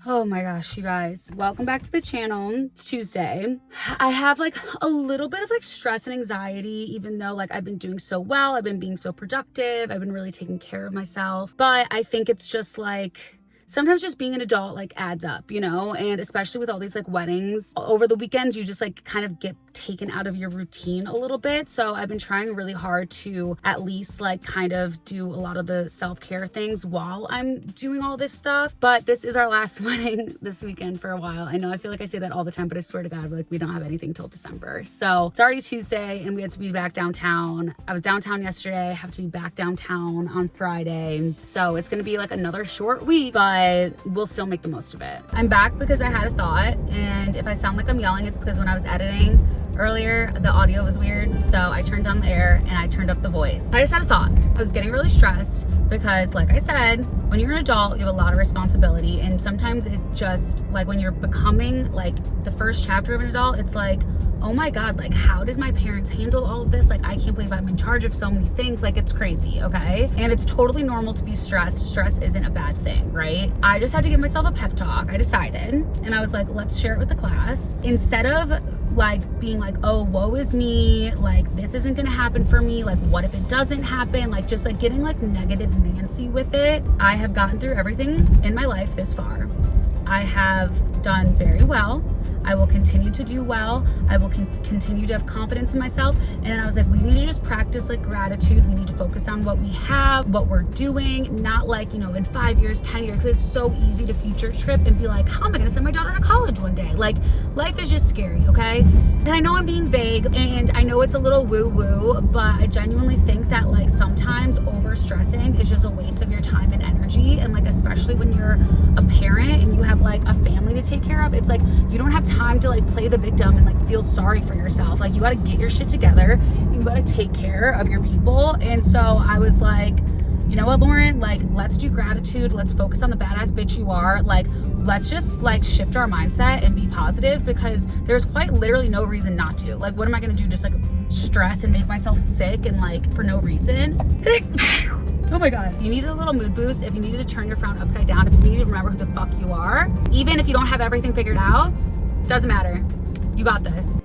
Oh my gosh, you guys, welcome back to the channel. It's Tuesday. I have like a little bit of like stress and anxiety, even though like I've been doing so well. I've been being so productive. I've been really taking care of myself. But I think it's just like, sometimes just being an adult like adds up, you know, and especially with all these like weddings over the weekends, you just like kind of get taken out of your routine a little bit. So I've been trying really hard to at least like kind of do a lot of the self-care things while I'm doing all this stuff. But this is our last wedding this weekend for a while. I know I feel like I say that all the time, but I swear to God, like we don't have anything till December. So it's already Tuesday and we had to be back downtown. I was downtown yesterday. I have to be back downtown on Friday. So it's gonna be like another short week, but we'll still make the most of it. I'm back because I had a thought, and if I sound like I'm yelling, it's because when I was editing earlier, the audio was weird, so I turned down the air and I turned up the voice. I just had a thought. I was getting really stressed because, like I said, when you're an adult, you have a lot of responsibility, and sometimes it just, like when you're becoming like the first chapter of an adult, it's like, oh my God, like how did my parents handle all of this? Like I can't believe I'm in charge of so many things. Like it's crazy, okay? And it's totally normal to be stressed. Stress isn't a bad thing, right? I just had to give myself a pep talk. I decided, and I was like, let's share it with the class. Instead of like being like, oh, woe is me, like this isn't gonna happen for me, like what if it doesn't happen, like just like getting like negative Nancy with it. I have gotten through everything in my life this far. I have done very well. I will continue to do well. I will continue to have confidence in myself. And then I was like, we need to just practice like gratitude. We need to focus on what we have, what we're doing, not like, you know, in 5 years, 10 years, because it's so easy to future trip and be like, how am I gonna send my daughter to college one day? Like life is just scary, okay? And I know I'm being vague and I know it's a little woo-woo, but I genuinely think that like sometimes overstressing is just a waste of your time and energy. And like, especially when you're a parent and you have like a family to take care of, it's like, you don't have time to like play the victim and like feel sorry for yourself. Like you got to get your shit together. You got to take care of your people. And so I was like, you know what, Lauren, like let's do gratitude. Let's focus on the badass bitch you are. Like let's just like shift our mindset and be positive, because there's quite literally no reason not to. Like what am I going to do? Just like stress and make myself sick and like for no reason? Oh my God. If you needed a little mood boost, if you needed to turn your frown upside down, if you needed to remember who the fuck you are, even if you don't have everything figured out, doesn't matter. You got this.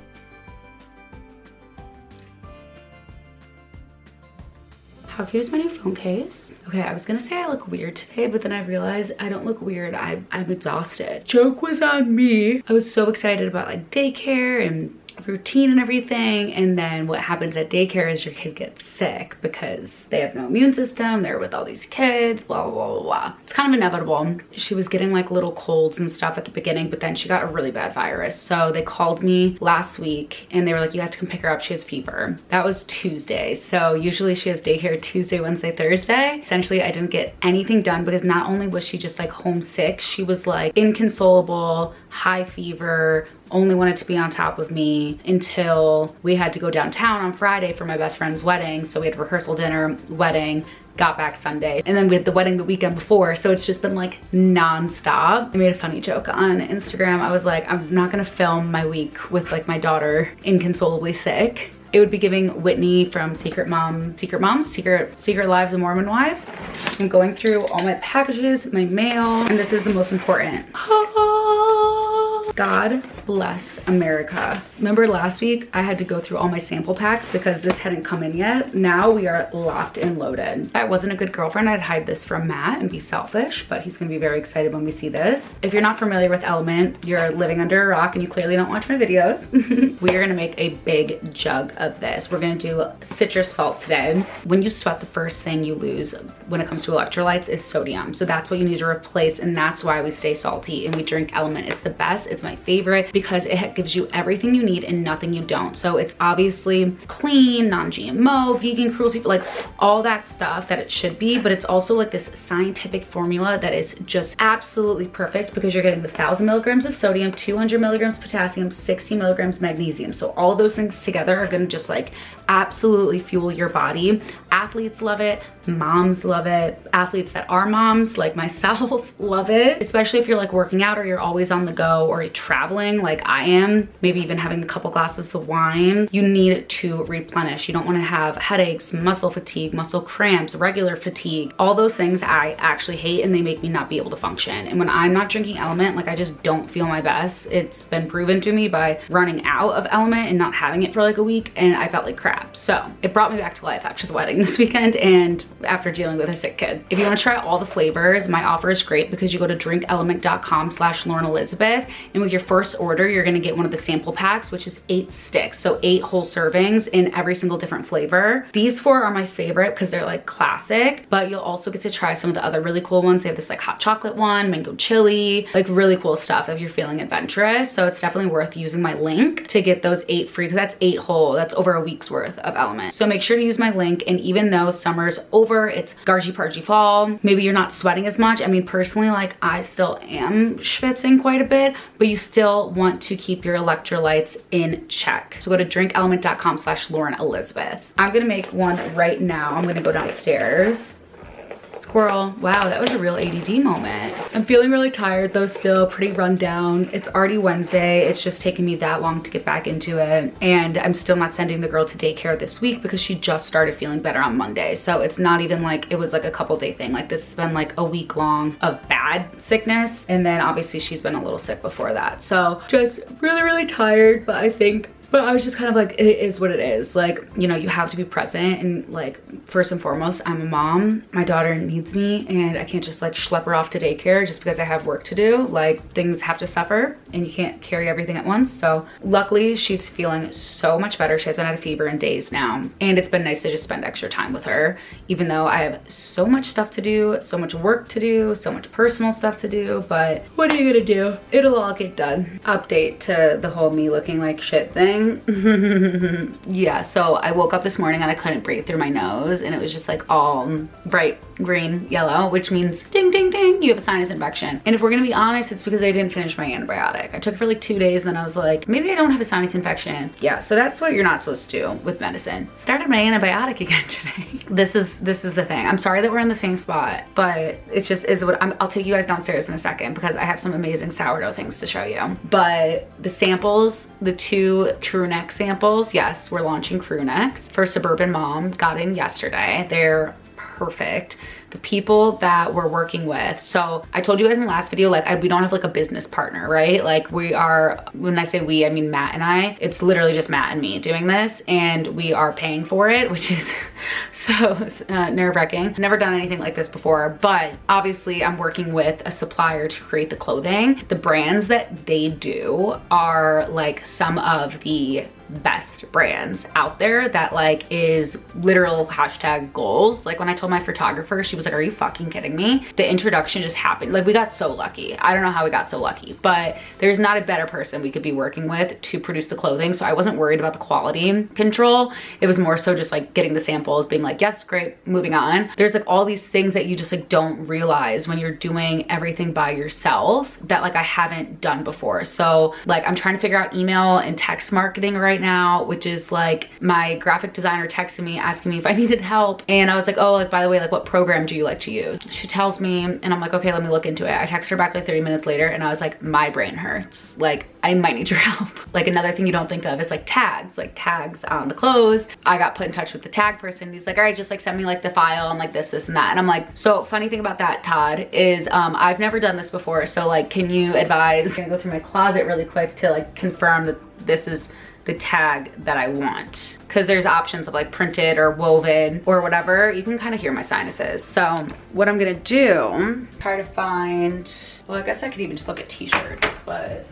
How cute is my new phone case? Okay, I was gonna say I look weird today, but then I realized I don't look weird. I'm exhausted. Joke was on me. I was so excited about like daycare and routine and everything, and then what happens at daycare is your kid gets sick because they have no immune system. They're with all these kids, blah blah blah blah. It's kind of inevitable. She was getting like little colds and stuff at the beginning, but then she got a really bad virus. So they called me last week and they were like, you have to come pick her up, she has fever. That was Tuesday. So usually she has daycare Tuesday, Wednesday, Thursday. Essentially I didn't get anything done because not only was she just like homesick, she was like inconsolable, high fever, only wanted to be on top of me, until we had to go downtown on Friday for my best friend's wedding. So we had rehearsal dinner, wedding, got back Sunday, and then we had the wedding the weekend before. So it's just been like non-stop. I made a funny joke on Instagram. I was like, I'm not gonna film my week with like my daughter inconsolably sick. It would be giving Whitney from Secret Lives of Mormon Wives. I'm going through all my packages, my mail, and this is the most important. God bless America. Remember last week I had to go through all my sample packs because this hadn't come in yet. Now we are locked and loaded. I wasn't a good girlfriend. I'd hide this from Matt and be selfish, but he's gonna be very excited when we see this. If you're not familiar with Element, you're living under a rock and you clearly don't watch my videos. We are gonna make a big jug of this. We're gonna do citrus salt today. When you sweat, the first thing you lose when it comes to electrolytes is sodium. So that's what you need to replace, and that's why we stay salty and we drink Element. It's the best. It's my favorite because it gives you everything you need and nothing you don't. So it's obviously clean, non-GMO, vegan, cruelty, like all that stuff that it should be, but it's also like this scientific formula that is just absolutely perfect because you're getting the 1,000 milligrams of sodium, 200 milligrams potassium, 60 milligrams magnesium. So all those things together are gonna just like absolutely fuel your body. Athletes love it, moms love it, athletes that are moms like myself love it, especially if you're like working out or you're always on the go, or like traveling like I am, maybe even having a couple glasses of wine, you need to replenish. You don't want to have headaches, muscle fatigue, muscle cramps, regular fatigue. All those things I actually hate, and they make me not be able to function. And when I'm not drinking Element, like I just don't feel my best. It's been proven to me by running out of Element and not having it for like a week, and I felt like crap. So it brought me back to life after the wedding this weekend and after dealing with a sick kid. If you want to try all the flavors, my offer is great because you go to drinkelement.com/LaurenElizabeth, and with your first order, you're gonna get one of the sample packs, which is 8 sticks. So 8 whole servings in every single different flavor. These 4 are my favorite because they're like classic, but you'll also get to try some of the other really cool ones. They have this like hot chocolate one, mango chili, like really cool stuff if you're feeling adventurous. So it's definitely worth using my link to get those 8 free, because that's 8 whole, that's over a week's worth of Element. So make sure to use my link. And even though summer's over, it's gargy pargy fall, maybe you're not sweating as much. I mean, personally, like I still am schwitzing quite a bit, but you still want to keep your electrolytes in check. So go to drinkelement.com/LaurenElizabeth. I'm gonna make one right now. I'm gonna go downstairs. Squirrel. Wow, that was a real ADD moment. I'm feeling really tired though, still pretty run down. It's already Wednesday. It's just taken me that long to get back into it. And I'm still not sending the girl to daycare this week because she just started feeling better on Monday. So it's not even like it was like a couple day thing. Like this has been like a week long of bad sickness. And then obviously she's been a little sick before that. So just really, really tired, but I was just kind of like, it is what it is. Like, you know, you have to be present, and like, first and foremost, I'm a mom. My daughter needs me, and I can't just like schlep her off to daycare just because I have work to do. Like, things have to suffer, and you can't carry everything at once. So luckily, she's feeling so much better. She hasn't had a fever in days now, and it's been nice to just spend extra time with her, even though I have so much stuff to do, so much work to do, so much personal stuff to do, but what are you gonna do? It'll all get done. Update to the whole me looking like shit thing. Yeah, so I woke up this morning and I couldn't breathe through my nose, and it was just like all bright green yellow, which means ding ding ding, you have a sinus infection. And if we're gonna be honest, it's because I didn't finish my antibiotic. I took it for like 2 days, and then I was like, maybe I don't have a sinus infection. Yeah, so that's what you're not supposed to do with medicine. Started my antibiotic again today. This is the thing. I'm sorry that we're in the same spot, but it just is what I'll take you guys downstairs in a second because I have some amazing sourdough things to show you. But the samples, the 2 crew neck samples, yes, we're launching crew necks for Suburban Mom, got in yesterday. They're perfect. The people that we're working with, so I told you guys in the last video, like we don't have like a business partner, right? Like we are, when I say we, I mean Matt and I. It's literally just Matt and me doing this, and we are paying for it, which is so nerve-wracking. Never done anything like this before, but obviously I'm working with a supplier to create the clothing. The brands that they do are like some of the best brands out there that like is literal hashtag goals. Like when I told my photographer, she was like, are you fucking kidding me? The introduction just happened. Like we got so lucky. I don't know how we got so lucky, but there's not a better person we could be working with to produce the clothing. So I wasn't worried about the quality control. It was more so just like getting the samples, being like, yes, great, moving on. There's like all these things that you just like don't realize when you're doing everything by yourself that like I haven't done before. So like I'm trying to figure out email and text marketing right now, which is like my graphic designer texted me asking me if I needed help, and I was like, oh, like by the way, like what program do you like to use? She tells me, and I'm like, okay, let me look into it. I text her back like 30 minutes later, and I was like, my brain hurts, like I might need your help. Like another thing you don't think of is like tags on the clothes. I got put in touch with the tag person. He's like, all right, just like send me like the file and like this and that. And I'm like, so funny thing about that, Todd, is I've never done this before, so like can you advise? I'm gonna go through my closet really quick to like confirm that this is the tag that I want, because there's options of like printed or woven or whatever. You can kind of hear my sinuses. So what I'm gonna do, try to find, well, I guess I could even just look at t-shirts, but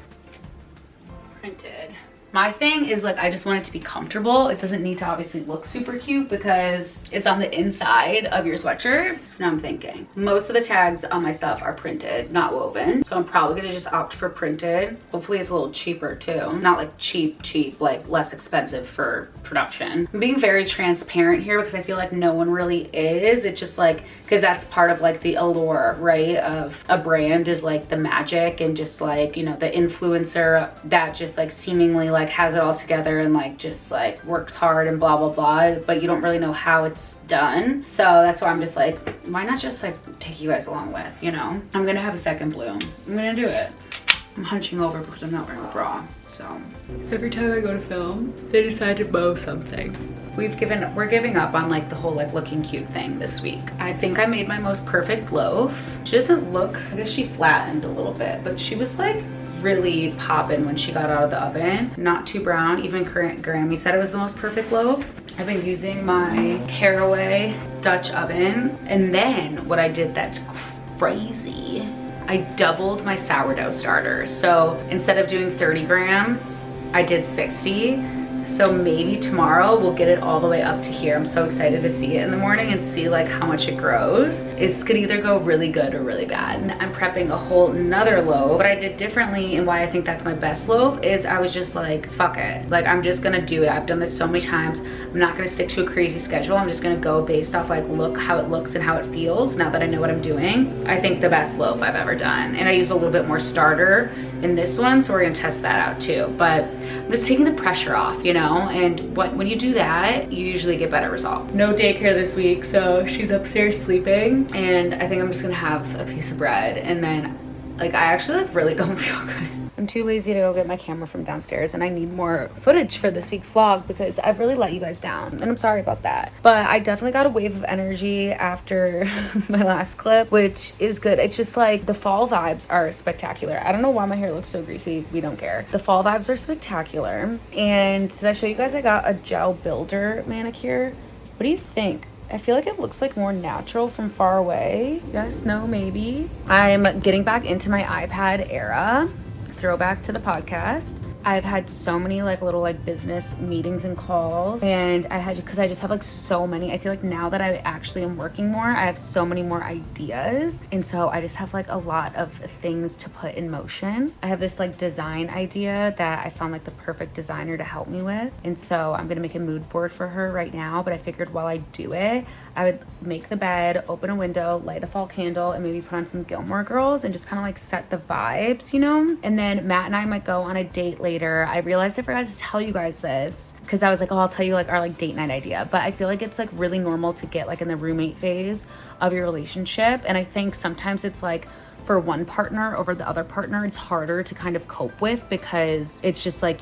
printed. My thing is like, I just want it to be comfortable. It doesn't need to obviously look super cute because it's on the inside of your sweatshirt. So now I'm thinking, most of the tags on my stuff are printed, not woven. So I'm probably gonna just opt for printed. Hopefully it's a little cheaper too. Not like cheap, like less expensive for production. I'm being very transparent here because I feel like no one really is. It's just like, because that's part of like the allure, right? Of a brand is like the magic and just like, you know, the influencer that just like seemingly like has it all together and like just like works hard and blah blah blah, but you don't really know how it's done. So that's why I'm just like, why not just like take you guys along with, you know? I'm gonna have a second bloom. I'm gonna do it. I'm hunching over because I'm not wearing a bra. So every time I go to film, they decide to bow something. We're giving up on like the whole like looking cute thing this week. I think I made my most perfect loaf. She doesn't look, I guess she flattened a little bit, but she was like really popping when she got out of the oven. Not too brown. Even Grammy said it was the most perfect loaf. I've been using my Caraway Dutch oven. And then what I did that's crazy, I doubled my sourdough starter. So instead of doing 30 grams, I did 60. So maybe tomorrow we'll get it all the way up to here. I'm so excited to see it in the morning and see like how much it grows. It's could either go really good or really bad. And I'm prepping a whole nother loaf. What I did differently and why I think that's my best loaf is I was just like, fuck it. Like I'm just gonna do it. I've done this so many times. I'm not gonna stick to a crazy schedule. I'm just gonna go based off like how it looks and how it feels now that I know what I'm doing. I think the best loaf I've ever done. And I use a little bit more starter in this one, so we're gonna test that out too. But I'm just taking the pressure off, you know? And when you do that, you usually get better results. No daycare this week, so she's upstairs sleeping. And I think I'm just gonna have a piece of bread. And then like, I actually like really don't feel good. I'm too lazy to go get my camera from downstairs, and I need more footage for this week's vlog because I've really let you guys down, and I'm sorry about that. But I definitely got a wave of energy after my last clip, which is good. It's just like the fall vibes are spectacular. I don't know why my hair looks so greasy. We don't care. The fall vibes are spectacular. And did I show you guys I got a gel builder manicure? What do you think? I feel like it looks like more natural from far away. Yes, no, maybe. I'm getting back into my iPad era. Throwback to the podcast. I've had so many like little like business meetings and calls, and because I just have like so many. I feel like now that I actually am working more, I have so many more ideas, and so I just have like a lot of things to put in motion. I have this like design idea that I found like the perfect designer to help me with, and so I'm gonna make a mood board for her right now. But I figured while I do it, I would make the bed, open a window, light a fall candle, and maybe put on some Gilmore Girls and just kind of like set the vibes, you know? And then Matt and I might go on a date later. I realized I forgot to tell you guys this because I was like, oh, I'll tell you like our like date night idea. But I feel like it's like really normal to get like in the roommate phase of your relationship. And I think sometimes it's like, for one partner over the other partner, it's harder to kind of cope with because it's just like,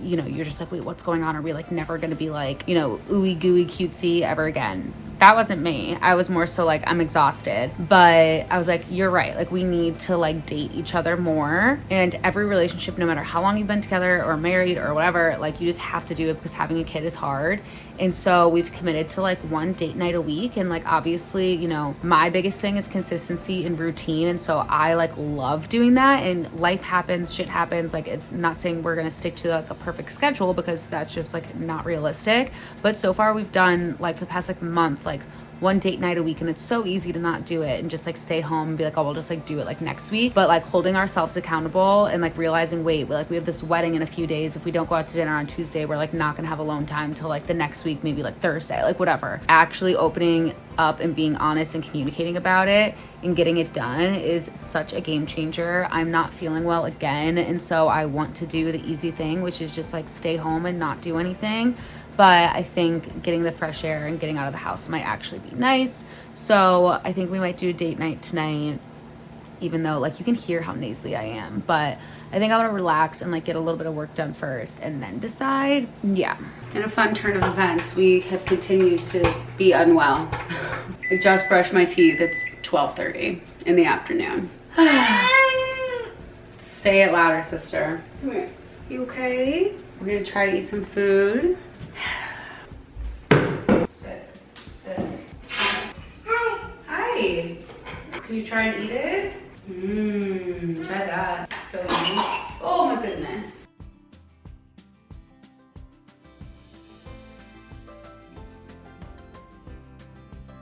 you know, you're just like, wait, what's going on? Are we like never gonna be like, you know, ooey gooey cutesy ever again? That wasn't me. I was more so like, I'm exhausted. But I was like, you're right. Like we need to like date each other more. And every relationship, no matter how long you've been together or married or whatever, like you just have to do it because having a kid is hard. And so we've committed to like one date night a week. And like, obviously, you know, my biggest thing is consistency and routine. And so I like love doing that, and life happens, shit happens. Like it's not saying we're going to stick to like a perfect schedule because that's just like not realistic. But so far we've done like the past like month, like one date night a week, and it's so easy to not do it and just like stay home and be like, oh, we'll just like do it like next week. But like holding ourselves accountable and like realizing, wait, we have this wedding in a few days. If we don't go out to dinner on Tuesday, we're like not gonna have alone time till like the next week, maybe like Thursday, like whatever. Actually opening up and being honest and communicating about it and getting it done is such a game changer. I'm not feeling well again, and so I want to do the easy thing, which is just like stay home and not do anything. But I think getting the fresh air and getting out of the house might actually be nice. So I think we might do a date night tonight, even though like you can hear how nasally I am. But I think I want to relax and like get a little bit of work done first and then decide. Yeah. In a fun turn of events, we have continued to be unwell. I just brushed my teeth. It's 12:30 in the afternoon. Say it louder, sister. Come here. You okay? We're gonna try to eat some food. Sit. Hi. Can you try and eat it? Try that. So yummy. Oh my goodness.